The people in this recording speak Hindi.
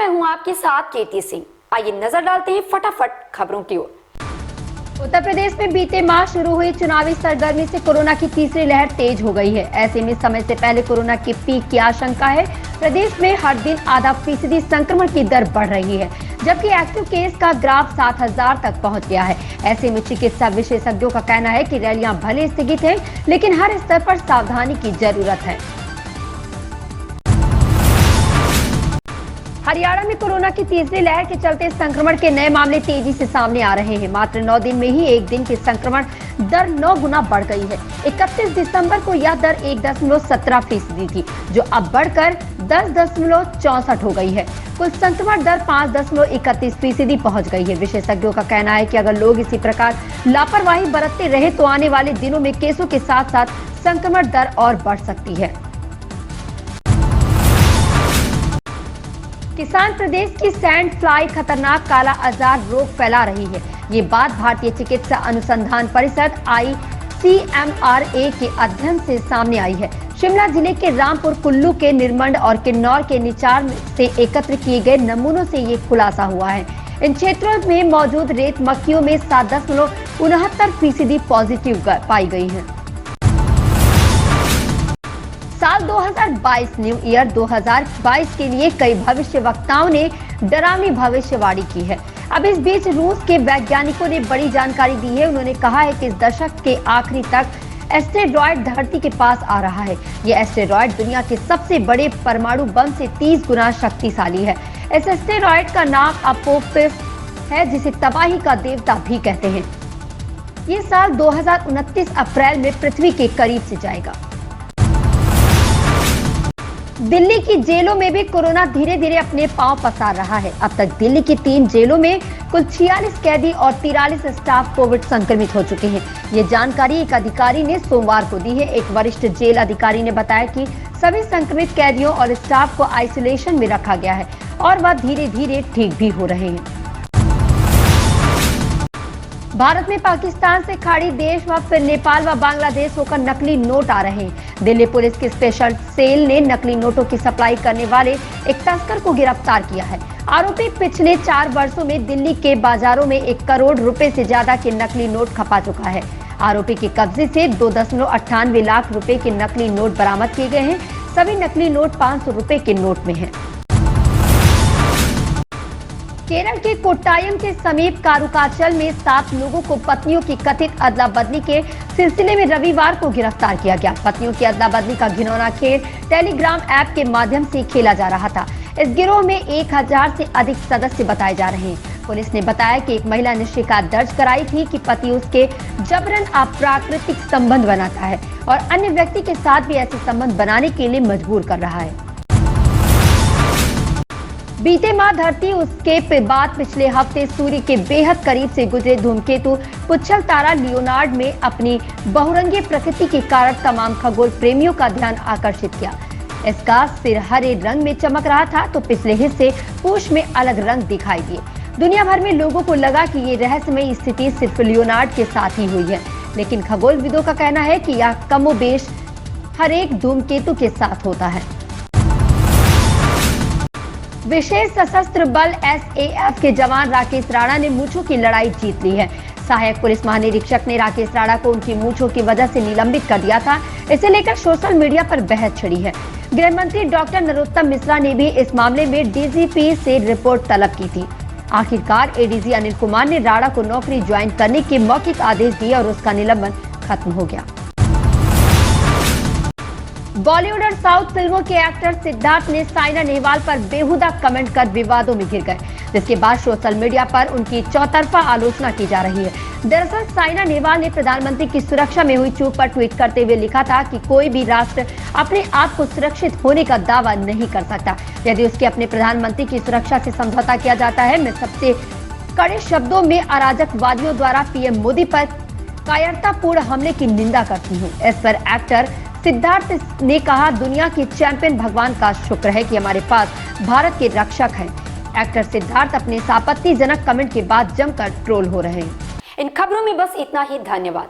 मैं हूं आपके साथ केटी सिंह। आइए नजर डालते हैं फटाफट खबरों की ओर। उत्तर प्रदेश में बीते माह शुरू हुई चुनावी सरगर्मी से कोरोना की तीसरी लहर तेज हो गई है। ऐसे में समय से पहले कोरोना के पीक की आशंका है। प्रदेश में हर दिन ½ संक्रमण की दर बढ़ रही है, जबकि एक्टिव केस का ग्राफ 7000 तक पहुंच गया है। ऐसे में चिकित्सा विशेषज्ञों का कहना है कि रैलियां भले स्थगित हैं, लेकिन हर स्तर पर सावधानी की जरूरत है। हरियाणा में कोरोना की तीसरी लहर के चलते संक्रमण के नए मामले तेजी से सामने आ रहे हैं। मात्र 9 दिन में ही एक दिन की संक्रमण दर 9 गुना बढ़ गई है। 31 दिसंबर को यह दर 1.17% थी, जो अब बढ़कर 10.64 हो गई है। कुल संक्रमण दर 5.31% पहुंच गई है। विशेषज्ञों का कहना है कि अगर लोग इसी प्रकार लापरवाही बरतते रहे तो आने वाले दिनों में केसों के साथ साथ संक्रमण दर और बढ़ सकती है। किसान प्रदेश की सैंड फ्लाई खतरनाक काला अजार रोग फैला रही है। ये बात भारतीय चिकित्सा अनुसंधान परिषद ICMRA के अध्ययन से सामने आई है। शिमला जिले के रामपुर, कुल्लू के निर्मंड और किन्नौर के निचार से एकत्र किए गए नमूनों से ये खुलासा हुआ है। इन क्षेत्रों में मौजूद रेत मक्खियों में 7.69% पॉजिटिव पाई गई है। साल 2022 न्यू ईयर 2022 के लिए कई भविष्यवक्ताओं ने डरावनी भविष्यवाणी की है। अब इस बीच रूस के वैज्ञानिकों ने बड़ी जानकारी दी है। उन्होंने कहा है कि इस दशक के आखिरी तक एस्टेरॉयड धरती के पास आ रहा है। यह एस्टेरॉयड दुनिया के सबसे बड़े परमाणु बम से 30 गुना शक्तिशाली है। इस एस्टेरॉयड का नाम अपोफिस है, जिसे तबाही का देवता भी कहते हैं। ये साल 2029 अप्रैल में पृथ्वी के करीब से जाएगा। दिल्ली की जेलों में भी कोरोना धीरे धीरे अपने पांव पसार रहा है। अब तक दिल्ली की 3 जेलों में कुल 46 कैदी और 43 स्टाफ कोविड संक्रमित हो चुके हैं। ये जानकारी एक अधिकारी ने सोमवार को दी है। एक वरिष्ठ जेल अधिकारी ने बताया कि सभी संक्रमित कैदियों और स्टाफ को आइसोलेशन में रखा गया है और वह धीरे धीरे ठीक भी हो रहे हैं। भारत में पाकिस्तान से खाड़ी देश व फिर नेपाल व बांग्लादेश होकर नकली नोट आ रहे हैं। दिल्ली पुलिस की स्पेशल सेल ने नकली नोटों की सप्लाई करने वाले एक तस्कर को गिरफ्तार किया है। आरोपी पिछले 4 वर्षों में दिल्ली के बाजारों में 1 करोड़ रुपए से ज्यादा के नकली नोट खपा चुका है। आरोपी के कब्जे से 2.98 लाख रुपए के नकली नोट बरामद किए गए हैं। सभी नकली नोट 500 रुपए के नोट में हैं। केरल के कोट्टायम के समीप कारुकाचल में 7 लोगों को पत्नियों की कथित अदला बदली के सिलसिले में रविवार को गिरफ्तार किया गया। पत्नियों की अदला बदली का घिनौना खेल टेलीग्राम ऐप के माध्यम से खेला जा रहा था। इस गिरोह में 1000 से अधिक सदस्य बताए जा रहे हैं। पुलिस ने बताया कि एक महिला ने शिकायत दर्ज कराई थी कि पति उसके जबरन अप्राकृतिक संबंध बनाता है और अन्य व्यक्ति के साथ भी ऐसे संबंध बनाने के लिए मजबूर कर रहा है। बीते माह धरती उसके बाद पिछले हफ्ते सूर्य के बेहद करीब से गुजरे धूमकेतु पुच्छल तारा लियोनार्ड में अपनी बहुरंगी प्रकृति के कारण तमाम खगोल प्रेमियों का ध्यान आकर्षित किया। इसका सिर हरे रंग में चमक रहा था तो पिछले हिस्से पूंछ में अलग रंग दिखाई दिए। दुनिया भर में लोगों को लगा कि ये रहस्यमयी स्थिति सिर्फ लियोनार्ड के साथ ही हुई है, लेकिन खगोलविदों का कहना है कि यह कमोबेश हर एक धूमकेतु के साथ होता है। विशेष सशस्त्र बल SAF के जवान राकेश राणा ने मूंछों की लड़ाई जीत ली है। सहायक पुलिस महानिरीक्षक ने राकेश राणा को उनकी मूंछों की वजह से निलंबित कर दिया था। इसे लेकर सोशल मीडिया पर बहस छिड़ी है। गृह मंत्री डॉक्टर नरोत्तम मिश्रा ने भी इस मामले में DGP से रिपोर्ट तलब की थी। आखिरकार ADG अनिल कुमार ने राणा को नौकरी ज्वाइन करने के मौखिक आदेश दिए और उसका निलंबन खत्म हो गया। बॉलीवुड और साउथ फिल्मों के एक्टर सिद्धार्थ ने साइना नेहवाल पर बेहुदा कमेंट कर विवादों में घिर गए, जिसके बाद सोशल मीडिया पर उनकी चौतरफा आलोचना की जा रही है। दरअसल साइना नेहवाल ने प्रधानमंत्री की सुरक्षा में हुई चूक पर ट्वीट करते हुए लिखा था कि कोई भी राष्ट्र अपने आप को सुरक्षित होने का दावा नहीं कर सकता। यदि उसके अपने प्रधानमंत्री की सुरक्षा से समझौता किया जाता है, मैं सबसे कड़े शब्दों में अराजकवादियों द्वारा PM मोदी पर कायरतापूर्ण हमले की निंदा करती हूँ। इस पर एक्टर सिद्धार्थ ने कहा, दुनिया के चैंपियन भगवान का शुक्र है कि हमारे पास भारत के रक्षक हैं। एक्टर सिद्धार्थ अपने आपत्तिजनक कमेंट के बाद जमकर ट्रोल हो रहे हैं। इन खबरों में बस इतना ही। धन्यवाद।